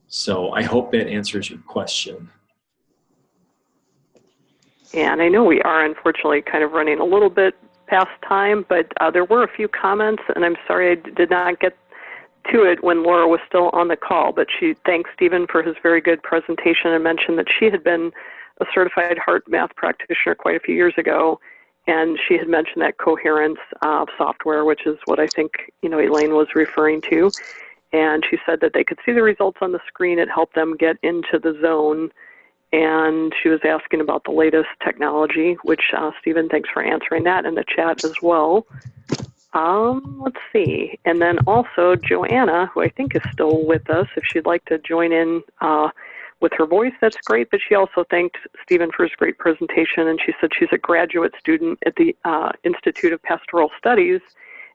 So I hope that answers your question. And I know we are unfortunately kind of running a little bit past time, but there were a few comments, and I'm sorry I did not get to it when Laura was still on the call, but she thanked Stephen for his very good presentation and mentioned that she had been a certified HeartMath practitioner quite a few years ago, and she had mentioned that coherence software, which is what I think Elaine was referring to. And she said that they could see the results on the screen. It helped them get into the zone. And she was asking about the latest technology, which Stephen, thanks for answering that in the chat as well. Let's see. And then also Joanna, who I think is still with us, if she'd like to join in with her voice, that's great. But she also thanked Stephen for his great presentation. And she said she's a graduate student at the Institute of Pastoral Studies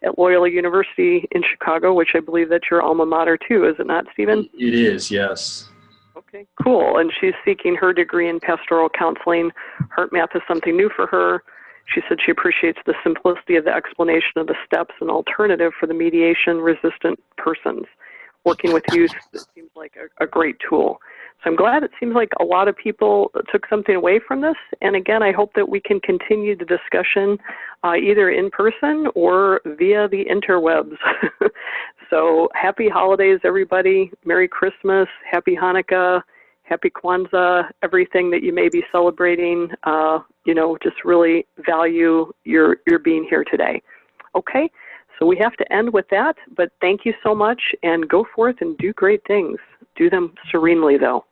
at Loyola University in Chicago, which I believe that's your alma mater too, is it not, Stephen? It is, yes. Okay, cool. And she's seeking her degree in pastoral counseling. HeartMath is something new for her. She said she appreciates the simplicity of the explanation of the steps and alternative for the mediation-resistant persons. Working with youth seems like a great tool. So I'm glad it seems like a lot of people took something away from this. And again, I hope that we can continue the discussion either in person or via the interwebs. So happy holidays, everybody. Merry Christmas, happy Hanukkah, happy Kwanzaa, everything that you may be celebrating. Just really value your being here today. Okay, so we have to end with that, but thank you so much, and go forth and do great things. Do them serenely, though.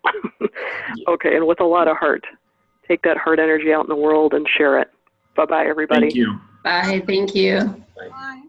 Okay, and with a lot of heart. Take that heart energy out in the world and share it. Bye-bye, everybody. Thank you. Bye. Thank you. Bye. Bye.